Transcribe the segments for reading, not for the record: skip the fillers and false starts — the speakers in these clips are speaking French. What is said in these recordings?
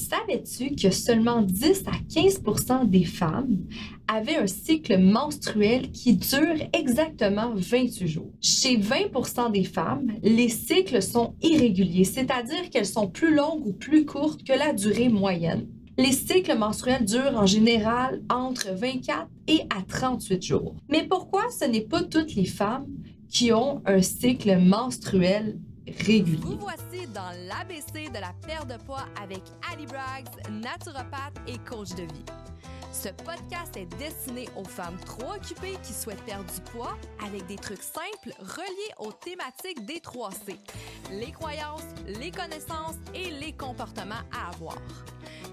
Savais-tu que seulement 10 à 15% des femmes avaient un cycle menstruel qui dure exactement 28 jours? Chez 20% des femmes, les cycles sont irréguliers, c'est-à-dire qu'elles sont plus longues ou plus courtes que la durée moyenne. Les cycles menstruels durent en général entre 24 et à 38 jours. Mais pourquoi ce n'est pas toutes les femmes qui ont un cycle menstruel régulier? Vous voici dans l'ABC de la perte de poids avec Ali Braggs, naturopathe et coach de vie. Ce podcast est destiné aux femmes trop occupées qui souhaitent perdre du poids avec des trucs simples reliés aux thématiques des 3C, les croyances, les connaissances et les comportements à avoir.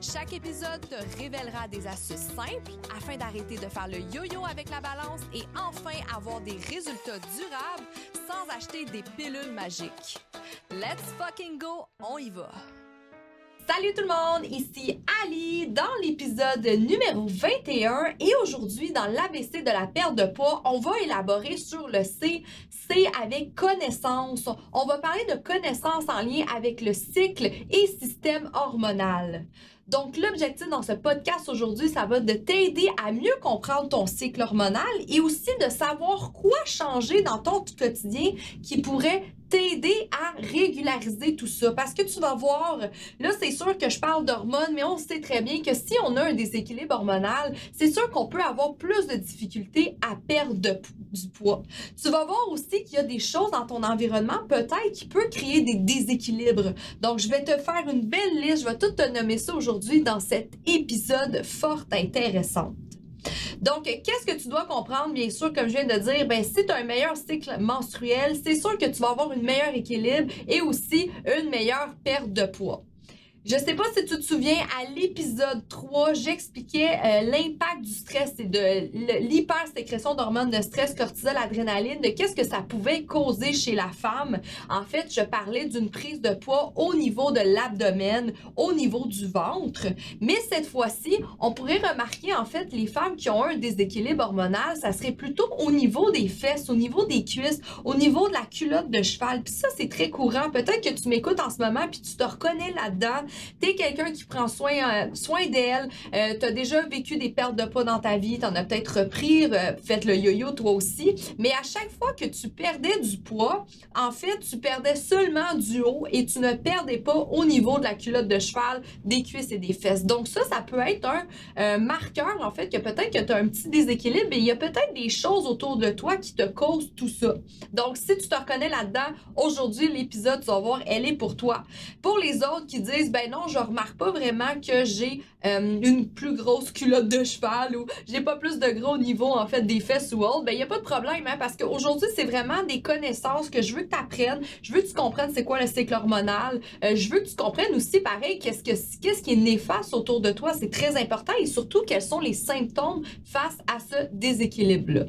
Chaque épisode te révélera des astuces simples afin d'arrêter de faire le yo-yo avec la balance et enfin avoir des résultats durables sans acheter des pilules magiques. Let's fucking go, on y va! Salut tout le monde, ici Ali dans l'épisode numéro 21 et aujourd'hui dans l'ABC de la perte de poids, on va élaborer sur le C avec connaissance. On va parler de connaissance en lien avec le cycle et système hormonal. Donc, l'objectif dans ce podcast aujourd'hui, ça va de t'aider à mieux comprendre ton cycle hormonal et aussi de savoir quoi changer dans ton quotidien qui pourrait t'aider à régulariser tout ça. Parce que tu vas voir, là, c'est sûr que je parle d'hormones, mais on sait très bien que si on a un déséquilibre hormonal, c'est sûr qu'on peut avoir plus de difficultés à perdre du poids. Tu vas voir aussi qu'il y a des choses dans ton environnement, peut-être, qui peut créer des déséquilibres. Donc, je vais te faire une belle liste, je vais tout te nommer ça aujourd'hui dans cet épisode fort intéressant. Donc, qu'est-ce que tu dois comprendre? Bien sûr, comme je viens de dire, si tu as un meilleur cycle menstruel, c'est sûr que tu vas avoir un meilleur équilibre et aussi une meilleure perte de poids. Je ne sais pas si tu te souviens, à l'épisode 3, j'expliquais l'impact du stress et de l'hypersécrétion d'hormones de stress, cortisol, adrénaline, de qu'est-ce que ça pouvait causer chez la femme. En fait, je parlais d'une prise de poids au niveau de l'abdomen, au niveau du ventre. Mais cette fois-ci, on pourrait remarquer, en fait, les femmes qui ont un déséquilibre hormonal, ça serait plutôt au niveau des fesses, au niveau des cuisses, au niveau de la culotte de cheval. Puis ça, c'est très courant. Peut-être que tu m'écoutes en ce moment puis tu te reconnais là-dedans. T'es quelqu'un qui prend soin d'elle, t'as déjà vécu des pertes de poids dans ta vie, t'en as peut-être repris, fait le yo-yo toi aussi, mais à chaque fois que tu perdais du poids, en fait, tu perdais seulement du haut et tu ne perdais pas au niveau de la culotte de cheval, des cuisses et des fesses. Donc ça peut être un marqueur, en fait, que peut-être que tu as un petit déséquilibre et il y a peut-être des choses autour de toi qui te causent tout ça. Donc, si tu te reconnais là-dedans, aujourd'hui, l'épisode, tu vas voir, elle est pour toi. Pour les autres qui disent, non, je remarque pas vraiment que j'ai une plus grosse culotte de cheval ou j'ai pas plus de gros niveau en fait des fesses ou autre, il y a pas de problème parce qu'aujourd'hui c'est vraiment des connaissances que je veux que tu apprennes, je veux que tu comprennes c'est quoi le cycle hormonal, je veux que tu comprennes aussi pareil qu'est-ce qui est néfaste autour de toi, c'est très important et surtout quels sont les symptômes face à ce déséquilibre-là.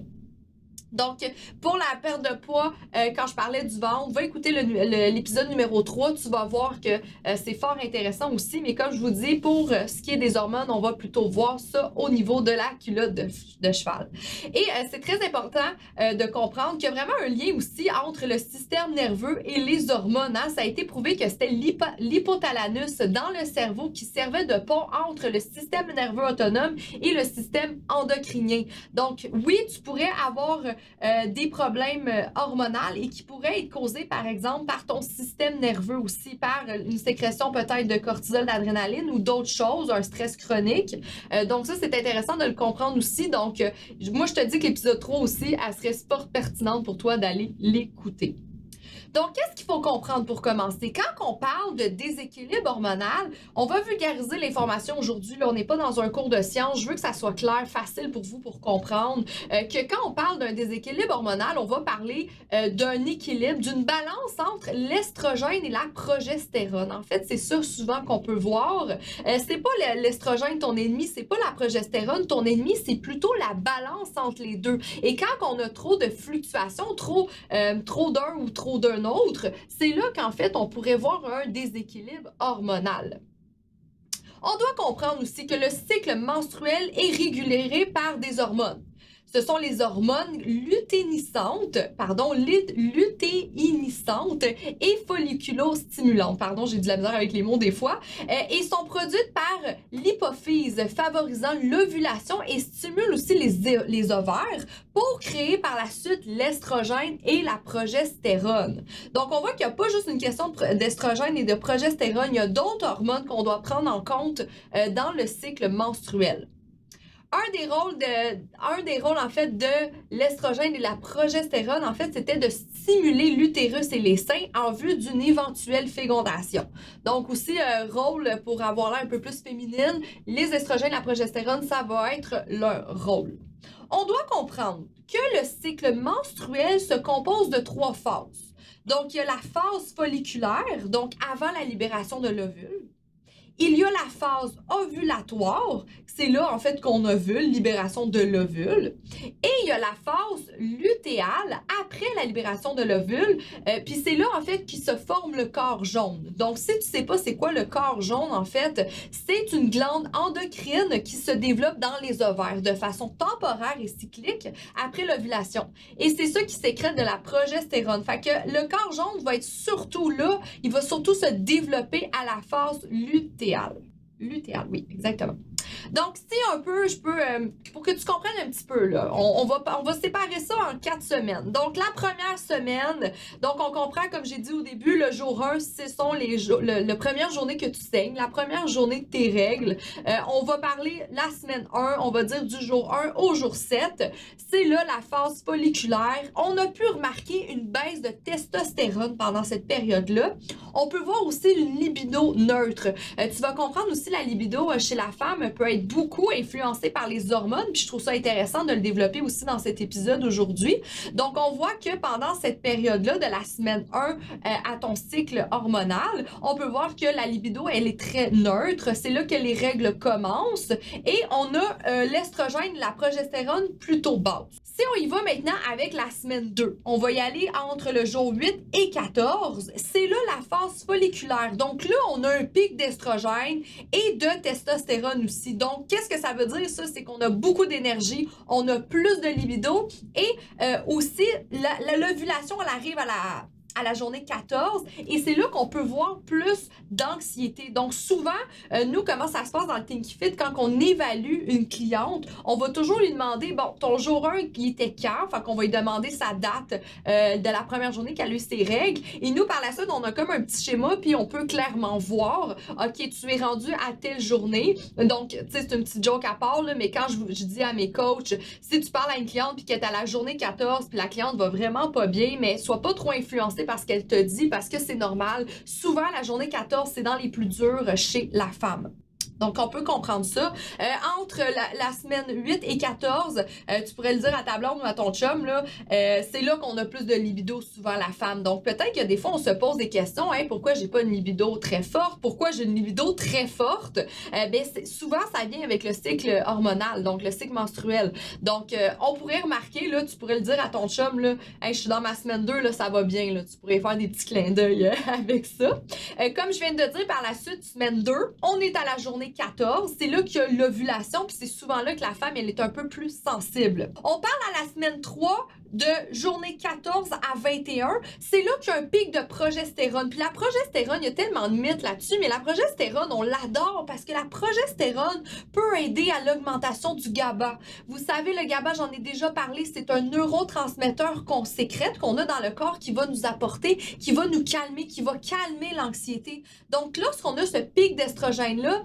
Donc, pour la perte de poids, quand je parlais du ventre, va écouter l'épisode numéro 3, tu vas voir que c'est fort intéressant aussi, mais comme je vous dis, pour ce qui est des hormones, on va plutôt voir ça au niveau de la culotte de cheval. Et c'est très important de comprendre qu'il y a vraiment un lien aussi entre le système nerveux et les hormones. Ça a été prouvé que c'était l'hypothalamus dans le cerveau qui servait de pont entre le système nerveux autonome et le système endocrinien. Donc, oui, tu pourrais avoir des problèmes hormonaux et qui pourraient être causés, par exemple, par ton système nerveux aussi, par une sécrétion peut-être de cortisol, d'adrénaline ou d'autres choses, un stress chronique. Donc ça, c'est intéressant de le comprendre aussi. Donc, moi, je te dis que l'épisode 3 aussi, elle serait fort pertinente pour toi d'aller l'écouter. Donc, qu'est-ce qu'il faut comprendre pour commencer? Quand on parle de déséquilibre hormonal, on va vulgariser l'information aujourd'hui. Là, on n'est pas dans un cours de sciences. Je veux que ça soit clair, facile pour vous pour comprendre que quand on parle d'un déséquilibre hormonal, on va parler d'un équilibre, d'une balance entre l'estrogène et la progestérone. En fait, c'est ça souvent qu'on peut voir. C'est pas l'estrogène ton ennemi, c'est pas la progestérone ton ennemi, c'est plutôt la balance entre les deux. Et quand on a trop de fluctuations, trop d'un ou trop d'un autre, c'est là qu'en fait, on pourrait voir un déséquilibre hormonal. On doit comprendre aussi que le cycle menstruel est régulé par des hormones. Ce sont les hormones lutéinissantes et folliculostimulantes. Pardon, j'ai de la misère avec les mots des fois. Et sont produites par l'hypophyse, favorisant l'ovulation et stimulent aussi les ovaires pour créer par la suite l'estrogène et la progestérone. Donc, on voit qu'il n'y a pas juste une question d'estrogène et de progestérone, il y a d'autres hormones qu'on doit prendre en compte dans le cycle menstruel. Un des rôles en fait de l'estrogène et la progestérone en fait c'était de stimuler l'utérus et les seins en vue d'une éventuelle fécondation. Donc aussi un rôle pour avoir l'air un peu plus féminine, les estrogènes et la progestérone ça va être leur rôle. On doit comprendre que le cycle menstruel se compose de 3 phases. Donc il y a la phase folliculaire, donc avant la libération de l'ovule. Il y a la phase ovulatoire, c'est là en fait qu'on ovule, libération de l'ovule. Et il y a la phase lutéale après la libération de l'ovule, puis c'est là en fait qui se forme le corps jaune. Donc si tu sais pas c'est quoi le corps jaune en fait, c'est une glande endocrine qui se développe dans les ovaires de façon temporaire et cyclique après l'ovulation. Et c'est ça qui sécrète de la progestérone. Fait que le corps jaune va être surtout là, il va surtout se développer à la phase lutéale. Lutéale, oui, exactement. Donc, si un peu, pour que tu comprennes un petit peu, là, on va séparer ça en 4 semaines. Donc, la première semaine, donc on comprend, comme j'ai dit au début, le jour 1, ce sont la première journée que tu saignes, la première journée de tes règles. On va parler la semaine 1, on va dire du jour 1 au jour 7. C'est là la phase folliculaire. On a pu remarquer une baisse de testostérone pendant cette période-là. On peut voir aussi une libido neutre. Tu vas comprendre aussi la libido chez la femme peut être beaucoup influencée par les hormones, puis je trouve ça intéressant de le développer aussi dans cet épisode aujourd'hui. Donc, on voit que pendant cette période-là, de la semaine 1 à ton cycle hormonal, on peut voir que la libido, elle est très neutre. C'est là que les règles commencent et on a l'estrogène, la progestérone plutôt basse. Si on y va maintenant avec la semaine 2, on va y aller entre le jour 8 et 14. C'est là la phase folliculaire. Donc là, on a un pic d'estrogène et de testostérone aussi. Donc, qu'est-ce que ça veut dire, ça? C'est qu'on a beaucoup d'énergie, on a plus de libido et aussi, l'ovulation, elle arrive à la journée 14 et c'est là qu'on peut voir plus d'anxiété. Donc souvent, nous, comment ça se passe dans le Tinky Fit, quand on évalue une cliente, on va toujours lui demander, bon, ton jour 1, il était quand? Fait qu'on va lui demander sa date de la première journée qu'elle a eu ses règles. Et nous, par la suite, on a comme un petit schéma, puis on peut clairement voir, OK, tu es rendu à telle journée. Donc, tu sais, c'est une petite joke à part, là, mais quand je dis à mes coachs, si tu parles à une cliente puis qu'elle est à la journée 14, puis la cliente va vraiment pas bien, mais sois pas trop influencée parce qu'elle te dit, parce que c'est normal. Souvent, la journée 14, c'est dans les plus durs chez la femme. Donc, on peut comprendre ça. Entre la semaine 8 et 14, tu pourrais le dire à ta blonde ou à ton chum, là, c'est là qu'on a plus de libido, souvent la femme. Donc, peut-être que des fois, on se pose des questions. Hein, pourquoi j'ai pas une libido très forte? Pourquoi j'ai une libido très forte? Souvent, ça vient avec le cycle hormonal, donc le cycle menstruel. Donc, on pourrait remarquer, là, tu pourrais le dire à ton chum, là, hey, je suis dans ma semaine 2, là, ça va bien. Là, tu pourrais faire des petits clins d'œil avec ça. Comme je viens de dire, par la suite, semaine 2, on est à la journée 14, c'est là qu'il y a l'ovulation, puis c'est souvent là que la femme, elle est un peu plus sensible. On parle à la semaine 3 de journée 14 à 21, c'est là qu'il y a un pic de progestérone. Puis la progestérone, il y a tellement de mythes là-dessus, mais la progestérone, on l'adore parce que la progestérone peut aider à l'augmentation du GABA. Vous savez, le GABA, j'en ai déjà parlé, c'est un neurotransmetteur qu'on sécrète, qu'on a dans le corps, qui va nous apporter, qui va nous calmer, qui va calmer l'anxiété. Donc, lorsqu'on a ce pic d'estrogène-là,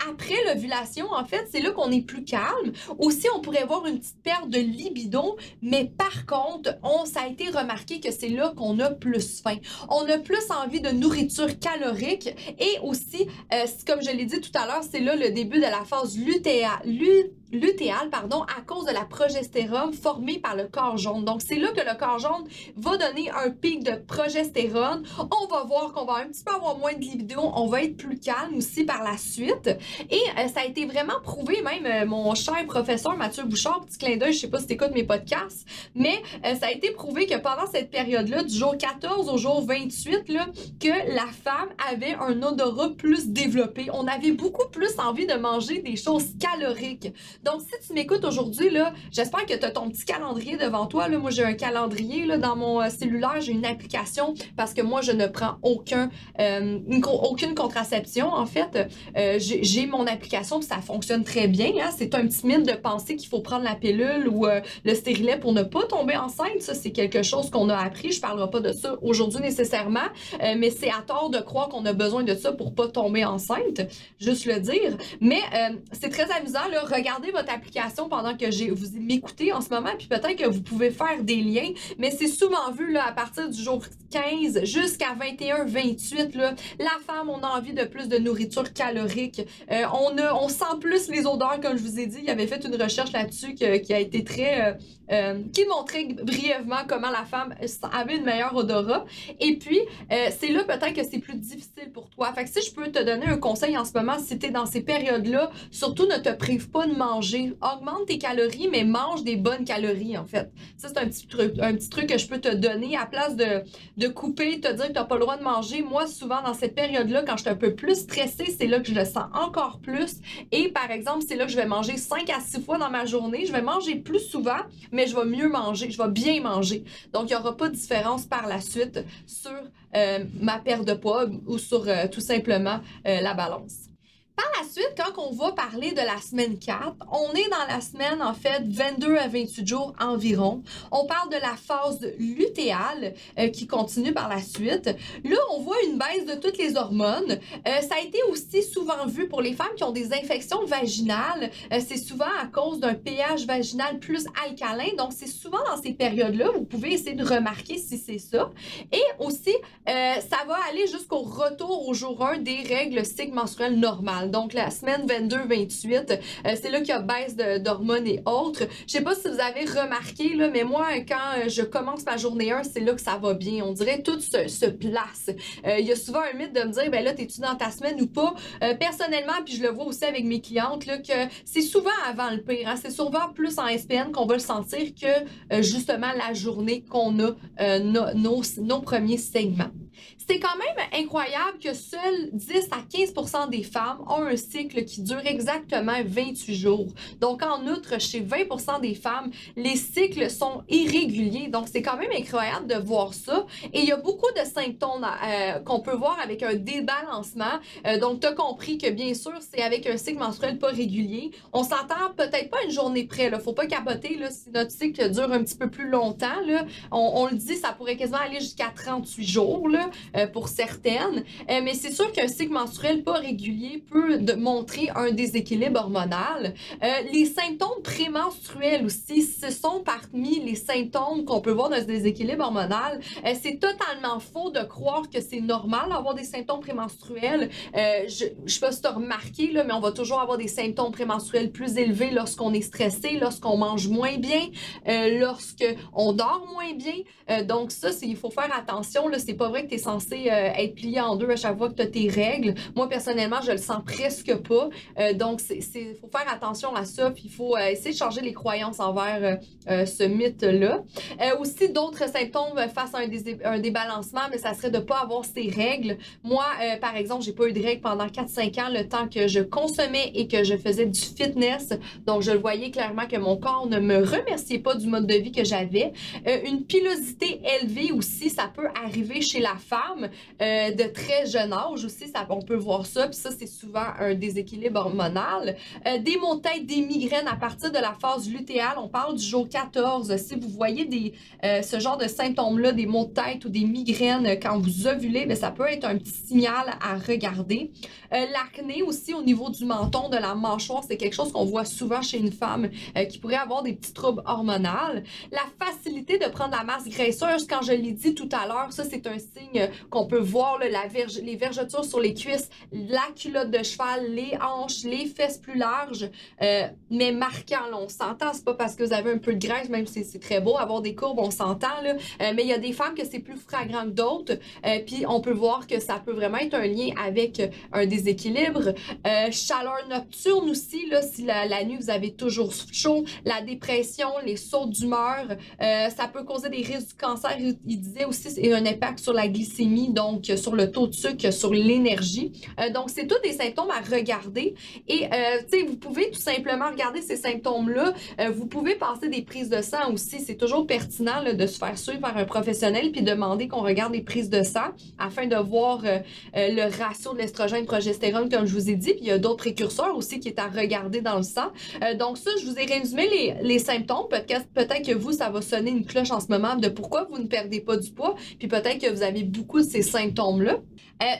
après l'ovulation, en fait, c'est là qu'on est plus calme. Aussi, on pourrait voir une petite perte de libido, mais par contre, ça a été remarqué que c'est là qu'on a plus faim. On a plus envie de nourriture calorique et aussi, comme je l'ai dit tout à l'heure, c'est là le début de la phase lutéale, à cause de la progestérone formée par le corps jaune. Donc, c'est là que le corps jaune va donner un pic de progestérone. On va voir qu'on va un petit peu avoir moins de libido. On va être plus calme aussi par la suite. Et ça a été vraiment prouvé, même mon cher professeur Mathieu Bouchard, petit clin d'œil, je sais pas si tu écoutes mes podcasts, mais ça a été prouvé que pendant cette période-là, du jour 14 au jour 28, là, que la femme avait un odorat plus développé. On avait beaucoup plus envie de manger des choses caloriques. Donc, si tu m'écoutes aujourd'hui, là, j'espère que tu as ton petit calendrier devant toi. Là. Moi, j'ai un calendrier là, dans mon cellulaire, j'ai une application parce que moi, je ne prends aucune contraception, en fait. J'ai mon application, puis ça fonctionne très bien. Hein? C'est un petit mythe de penser qu'il faut prendre la pilule ou le stérilet pour ne pas tomber enceinte. Ça, c'est quelque chose qu'on a appris. Je ne parlerai pas de ça aujourd'hui nécessairement, mais c'est à tort de croire qu'on a besoin de ça pour pas tomber enceinte, juste le dire. Mais c'est très amusant, là. Regardez votre application pendant que vous m'écoutez en ce moment, puis peut-être que vous pouvez faire des liens, mais c'est souvent vu là, à partir du jour 15 jusqu'à 21-28, là, la femme, on a envie de plus de nourriture calorique. On sent plus les odeurs, comme je vous ai dit. Il y avait fait une recherche là-dessus qui a été très... qui montrait brièvement comment la femme avait une meilleure odorat. Et puis, c'est là peut-être que c'est plus difficile pour toi. Fait que si je peux te donner un conseil en ce moment, si tu es dans ces périodes-là, surtout ne te prive pas de manger. Augmente tes calories, mais mange des bonnes calories, en fait. Ça, c'est un petit truc que je peux te donner. À place de couper, te dire que tu n'as pas le droit de manger, moi, souvent, dans cette période-là, quand je suis un peu plus stressée, c'est là que je le sens encore plus. Et, par exemple, c'est là que je vais manger 5 à 6 fois dans ma journée. Je vais manger plus souvent, mais je vais mieux manger, je vais bien manger. Donc, il n'y aura pas de différence par la suite sur ma perte de poids ou sur tout simplement la balance. Par la suite, quand on va parler de la semaine 4, on est dans la semaine, en fait, 22 à 28 jours environ. On parle de la phase lutéale qui continue par la suite. Là, on voit une baisse de toutes les hormones. Ça a été aussi souvent vu pour les femmes qui ont des infections vaginales. C'est souvent à cause d'un pH vaginal plus alcalin. Donc, c'est souvent dans ces périodes-là, vous pouvez essayer de remarquer si c'est ça. Et aussi, ça va aller jusqu'au retour au jour 1 des règles cycle menstruel normales. Donc, la semaine 22-28, c'est là qu'il y a baisse d'hormones et autres. Je sais pas si vous avez remarqué, là, mais moi, quand je commence ma journée 1, c'est là que ça va bien. On dirait tout se place. Il y a souvent un mythe de me dire, ben là, t'es-tu dans ta semaine ou pas? Personnellement, puis je le vois aussi avec mes clientes, là, que c'est souvent avant le pire. Hein? C'est souvent plus en SPN qu'on va le sentir que justement la journée qu'on a nos premiers segments. C'est quand même incroyable que seuls 10 à 15% des femmes ont un cycle qui dure exactement 28 jours. Donc, en outre, chez 20% des femmes, les cycles sont irréguliers. Donc, c'est quand même incroyable de voir ça. Et il y a beaucoup de symptômes qu'on peut voir avec un débalancement. Donc, tu as compris que, bien sûr, c'est avec un cycle menstruel pas régulier. On s'entend peut-être pas une journée près. Faut pas capoter là, si notre cycle dure un petit peu plus longtemps. Là, on le dit, ça pourrait quasiment aller jusqu'à 38 jours. Là. Pour certaines, mais c'est sûr qu'un cycle menstruel pas régulier peut montrer un déséquilibre hormonal. Les symptômes prémenstruels aussi, ce sont parmi les symptômes qu'on peut voir dans ce déséquilibre hormonal. C'est totalement faux de croire que c'est normal d'avoir des symptômes prémenstruels. Je sais pas si tu as remarqué, là, mais on va toujours avoir des symptômes prémenstruels plus élevés lorsqu'on est stressé, lorsqu'on mange moins bien, lorsqu'on dort moins bien. Donc ça, il faut faire attention. C'est pas vrai que tu es censé être plié en deux à chaque fois que tu as tes règles. Moi, personnellement, je le sens presque pas. Donc, faut faire attention à ça, puis il faut essayer de changer les croyances envers ce mythe-là. Aussi, d'autres symptômes face à un débalancement, mais ça serait de ne pas avoir ses règles. Moi, par exemple, j'ai pas eu de règles pendant 4-5 ans, le temps que je consommais et que je faisais du fitness. Donc, je le voyais clairement que mon corps ne me remerciait pas du mode de vie que j'avais. Une pilosité élevée aussi, ça peut arriver chez la femme de très jeune âge aussi, on peut voir ça, puis ça, c'est souvent un déséquilibre hormonal. Des maux de tête, des migraines à partir de la phase lutéale, on parle du jour 14. Si vous voyez ce genre de symptômes-là, des maux de tête ou des migraines quand vous ovulez, bien, ça peut être un petit signal à regarder. L'acné aussi au niveau du menton, de la mâchoire, c'est quelque chose qu'on voit souvent chez une femme qui pourrait avoir des petits troubles hormonaux. La facilité de prendre la masse graisseuse, quand je l'ai dit tout à l'heure, ça, c'est un signe qu'on peut voir là, les vergetures sur les cuisses, la culotte de cheval, les hanches, les fesses plus larges, mais marquant. Là, on s'entend, c'est pas parce que vous avez un peu de graisse, même si c'est très beau avoir des courbes, on s'entend, là, mais il y a des femmes que c'est plus flagrant que d'autres, puis on peut voir que ça peut vraiment être un lien avec un déséquilibre. Chaleur nocturne aussi, là, si la nuit vous avez toujours chaud, la dépression, les sautes d'humeur, ça peut causer des risques du cancer. Il disait aussi, c'est un impact sur la glycémie, donc sur le taux de sucre, sur l'énergie. Donc, c'est tous des symptômes à regarder. Et, tu sais, vous pouvez tout simplement regarder ces symptômes-là. Vous pouvez passer des prises de sang aussi. C'est toujours pertinent là, de se faire suivre par un professionnel puis demander qu'on regarde les prises de sang afin de voir le ratio de l'estrogène-progestérone, comme je vous ai dit. Puis, il y a d'autres précurseurs aussi qui est à regarder dans le sang. Donc, ça, je vous ai résumé les symptômes. Peut-être que vous, ça va sonner une cloche en ce moment de pourquoi vous ne perdez pas du poids. Puis, peut-être que vous avez beaucoup de ces symptômes-là.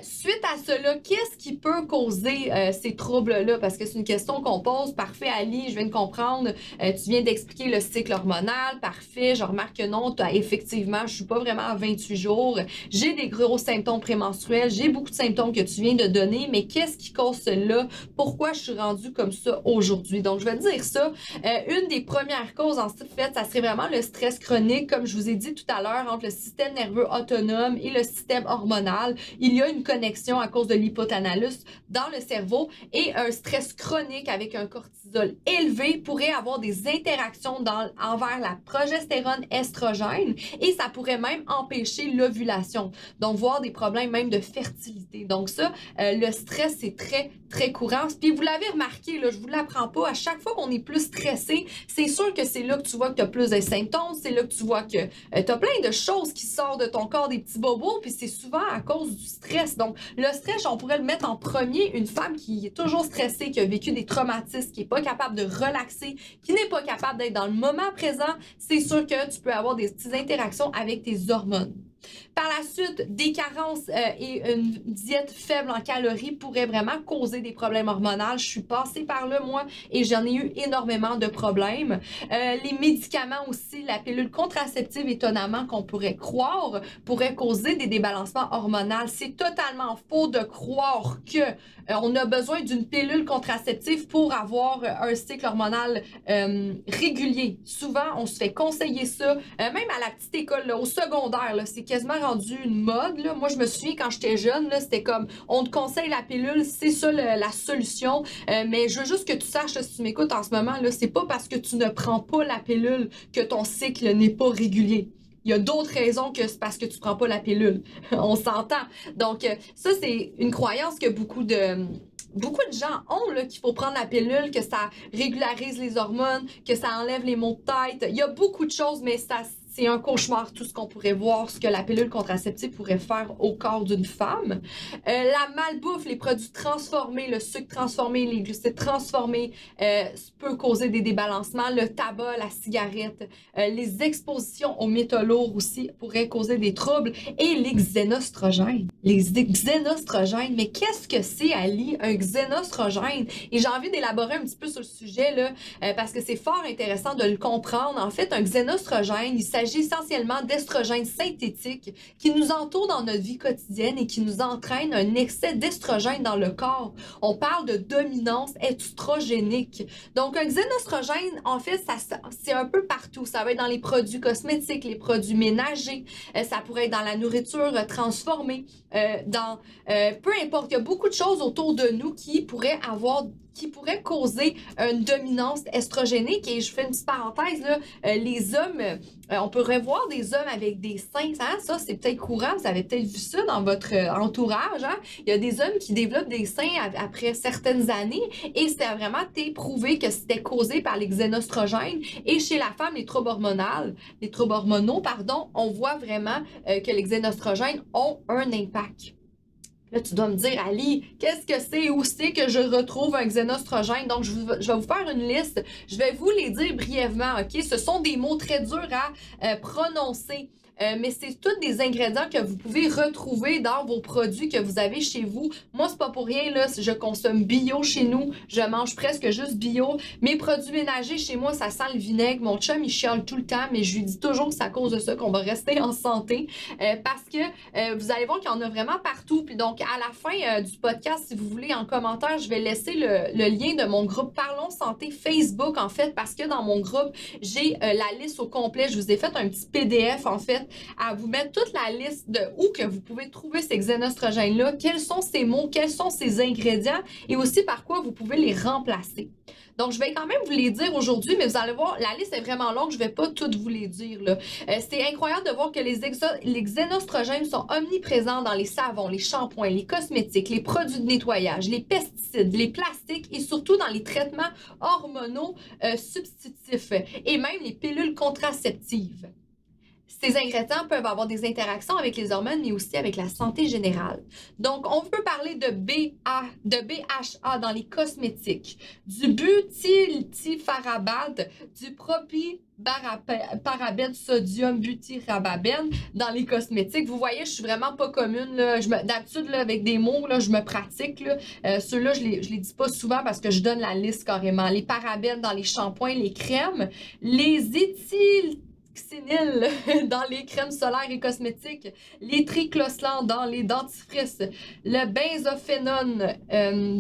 Suite à cela, qu'est-ce qui peut causer ces troubles-là? Parce que c'est une question qu'on pose. Parfait, Ali, je viens de comprendre. Tu viens d'expliquer le cycle hormonal. Parfait, je remarque que non, effectivement, je suis pas vraiment à 28 jours. J'ai des gros symptômes prémenstruels. J'ai beaucoup de symptômes que tu viens de donner. Mais qu'est-ce qui cause cela? Pourquoi je suis rendue comme ça aujourd'hui? Donc, je vais te dire ça. Une des premières causes, en fait, ça serait vraiment le stress chronique. Comme je vous ai dit tout à l'heure, entre le système nerveux autonome et le système hormonal, il y a une connexion à cause de l'hypothalamus dans le cerveau et un stress chronique avec un cortisol élevé pourrait avoir des interactions envers la progestérone estrogène et ça pourrait même empêcher l'ovulation. Donc, voir des problèmes même de fertilité. Donc ça, le stress, c'est très, très courant. Puis vous l'avez remarqué, là, je vous l'apprends pas, à chaque fois qu'on est plus stressé, c'est sûr que c'est là que tu vois que tu as plus de symptômes, c'est là que tu vois que tu as plein de choses qui sortent de ton corps, des petits bobos, puis c'est souvent à cause du stress. Donc, le stress, on pourrait le mettre en premier. Une femme qui est toujours stressée, qui a vécu des traumatismes, qui n'est pas capable de relaxer, qui n'est pas capable d'être dans le moment présent, c'est sûr que tu peux avoir des petites interactions avec tes hormones. Par la suite, des carences et une diète faible en calories pourraient vraiment causer des problèmes hormonaux. Je suis passée par là, moi, et j'en ai eu énormément de problèmes. Les médicaments aussi, la pilule contraceptive, étonnamment, qu'on pourrait croire, pourrait causer des débalancements hormonaux. C'est totalement faux de croire que on a besoin d'une pilule contraceptive pour avoir un cycle hormonal régulier. Souvent, on se fait conseiller ça, même à la petite école, là, au secondaire, là, c'est quasiment rendu une mode. Là. Moi, je me souviens quand j'étais jeune, là, c'était comme on te conseille la pilule, c'est ça la solution. Mais je veux juste que tu saches, là, si tu m'écoutes en ce moment, là, c'est pas parce que tu ne prends pas la pilule que ton cycle n'est pas régulier. Il y a d'autres raisons que c'est parce que tu prends pas la pilule. On s'entend. Donc, ça, c'est une croyance que beaucoup de gens ont, là, qu'il faut prendre la pilule, que ça régularise les hormones, que ça enlève les maux de tête. Il y a beaucoup de choses, mais c'est un cauchemar, tout ce qu'on pourrait voir, ce que la pilule contraceptive pourrait faire au corps d'une femme. La malbouffe, les produits transformés, le sucre transformé, les glucides transformés peut causer des débalancements. Le tabac, la cigarette, les expositions aux métaux lourds aussi pourraient causer des troubles. Et les xénostrogènes. Les xénostrogènes, mais qu'est-ce que c'est, Ali, un xénostrogène? Et j'ai envie d'élaborer un petit peu sur le sujet, là, parce que c'est fort intéressant de le comprendre. En fait, un xénostrogène, il s'agit essentiellement d'estrogènes synthétiques qui nous entourent dans notre vie quotidienne et qui nous entraînent un excès d'estrogène dans le corps. On parle de dominance estrogénique. Donc, un xénostrogène, en fait, c'est un peu partout. Ça va être dans les produits cosmétiques, les produits ménagers, ça pourrait être dans la nourriture transformée, peu importe, il y a beaucoup de choses autour de nous qui pourraient causer une dominance estrogénique. Et je fais une petite parenthèse, là, les hommes, on pourrait voir des hommes avec des seins, hein? Ça c'est peut-être courant, vous avez peut-être vu ça dans votre entourage, hein? Il y a des hommes qui développent des seins après certaines années et c'est vraiment prouvé que c'était causé par les xénostrogènes. Et chez la femme, les troubles hormonaux, on voit vraiment que les xénostrogènes ont un impact. Là, tu dois me dire, Ali, qu'est-ce que c'est? Où c'est que je retrouve un xénostrogène? Donc, je vais vous faire une liste. Je vais vous les dire brièvement, OK? Ce sont des mots très durs à prononcer. Mais c'est tous des ingrédients que vous pouvez retrouver dans vos produits que vous avez chez vous. Moi, c'est pas pour rien, là, je consomme bio chez nous. Je mange presque juste bio. Mes produits ménagers, chez moi, ça sent le vinaigre. Mon chum, il chiale tout le temps, mais je lui dis toujours que c'est à cause de ça qu'on va rester en santé. Parce que vous allez voir qu'il y en a vraiment partout. Puis donc, à la fin du podcast, si vous voulez, en commentaire, je vais laisser le lien de mon groupe Parlons Santé Facebook, en fait, parce que dans mon groupe, j'ai la liste au complet. Je vous ai fait un petit PDF, en fait, à vous mettre toute la liste de où que vous pouvez trouver ces xénostrogènes-là, quels sont ces mots, quels sont ces ingrédients et aussi par quoi vous pouvez les remplacer. Donc, je vais quand même vous les dire aujourd'hui, mais vous allez voir, la liste est vraiment longue, je vais pas toutes vous les dire, là. C'est incroyable de voir que les xénostrogènes sont omniprésents dans les savons, les shampoings, les cosmétiques, les produits de nettoyage, les pesticides, les plastiques et surtout dans les traitements hormonaux substitutifs et même les pilules contraceptives. Ces ingrédients peuvent avoir des interactions avec les hormones, mais aussi avec la santé générale. Donc, on peut parler de BHA dans les cosmétiques, du butyltifarabate, du propyparabène sodium butyrababène dans les cosmétiques. Vous voyez, je suis vraiment pas commune. D'habitude, avec des mots, là, je me pratique. Ceux-là, je les dis pas souvent parce que je donne la liste carrément. Les parabènes dans les shampoings, les crèmes, les dans les crèmes solaires et cosmétiques, les triclosan dans les dentifrices, le benzophénone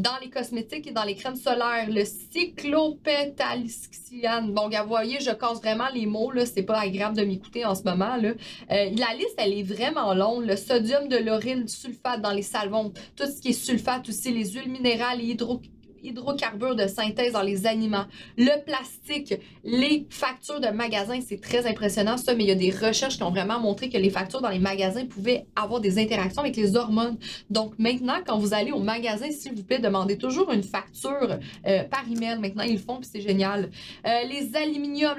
dans les cosmétiques et dans les crèmes solaires, le cyclopentalixiane. Bon, vous voyez, je casse vraiment les mots, là, c'est pas agréable de m'écouter en ce moment, là. La liste, elle est vraiment longue. Le sodium de lauryl sulfate dans les savons, tout ce qui est sulfate aussi, les huiles minérales et hydrocarbures de synthèse dans les aliments, le plastique, les factures de magasins, c'est très impressionnant ça, mais il y a des recherches qui ont vraiment montré que les factures dans les magasins pouvaient avoir des interactions avec les hormones. Donc maintenant, quand vous allez au magasin, s'il vous plaît, demandez toujours une facture par email. Maintenant, ils le font, puis c'est génial. L'aluminium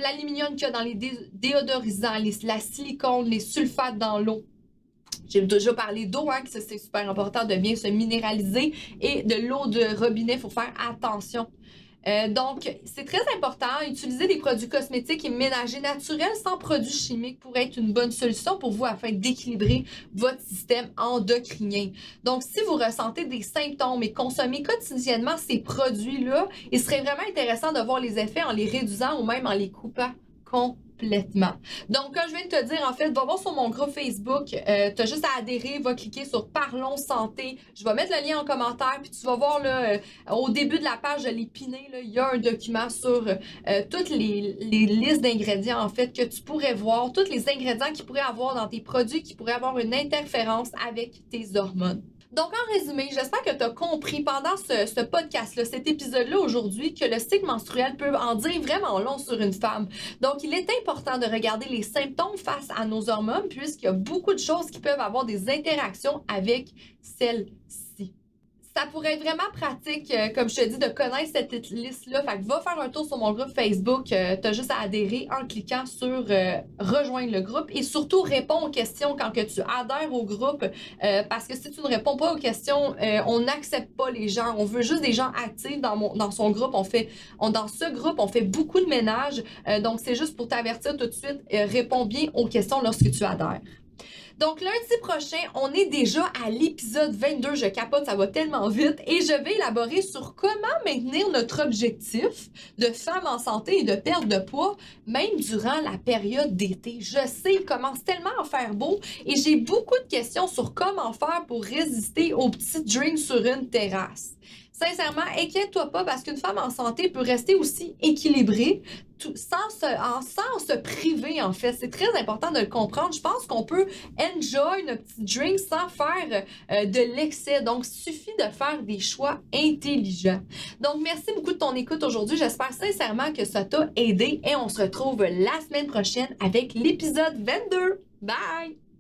qu'il y a dans les déodorisants, la silicone, les sulfates dans l'eau. J'ai déjà parlé d'eau, hein, que c'est super important de bien se minéraliser et de l'eau de robinet, il faut faire attention. Donc, c'est très important. Utiliser des produits cosmétiques et ménagers naturels sans produits chimiques pourrait être une bonne solution pour vous afin d'équilibrer votre système endocrinien. Donc, si vous ressentez des symptômes et consommez quotidiennement ces produits-là, il serait vraiment intéressant de voir les effets en les réduisant ou même en les coupant complètement. Donc, comme je viens de te dire, en fait, va voir sur mon groupe Facebook, tu as juste à adhérer, va cliquer sur Parlons Santé. Je vais mettre le lien en commentaire, puis tu vas voir là, au début de la page, je l'ai piné, là, il y a un document sur toutes les listes d'ingrédients, en fait, que tu pourrais voir, tous les ingrédients qu'il pourrait avoir dans tes produits qui pourraient avoir une interférence avec tes hormones. Donc, en résumé, j'espère que tu as compris pendant ce podcast-là, cet épisode-là aujourd'hui, que le cycle menstruel peut en dire vraiment long sur une femme. Donc, il est important de regarder les symptômes face à nos hormones, puisqu'il y a beaucoup de choses qui peuvent avoir des interactions avec celles-ci. Ça pourrait être vraiment pratique, comme je te dis, de connaître cette liste-là. Fait que va faire un tour sur mon groupe Facebook. Tu as juste à adhérer en cliquant sur rejoindre le groupe et surtout réponds aux questions quand que tu adhères au groupe. Parce que si tu ne réponds pas aux questions, on n'accepte pas les gens. On veut juste des gens actifs dans son groupe. Dans ce groupe, on fait beaucoup de ménage. Donc, c'est juste pour t'avertir tout de suite. Réponds bien aux questions lorsque tu adhères. Donc, lundi prochain, on est déjà à l'épisode 22. Je capote, ça va tellement vite. Et je vais élaborer sur comment maintenir notre objectif de femme en santé et de perte de poids, même durant la période d'été. Je sais, il commence tellement à faire beau et j'ai beaucoup de questions sur comment faire pour résister aux petits drinks sur une terrasse. Sincèrement, inquiète-toi pas parce qu'une femme en santé peut rester aussi équilibrée sans se priver, en fait. C'est très important de le comprendre. Je pense qu'on peut enjoy notre petit drink sans faire de l'excès. Donc, il suffit de faire des choix intelligents. Donc, merci beaucoup de ton écoute aujourd'hui. J'espère sincèrement que ça t'a aidé et on se retrouve la semaine prochaine avec l'épisode 22. Bye!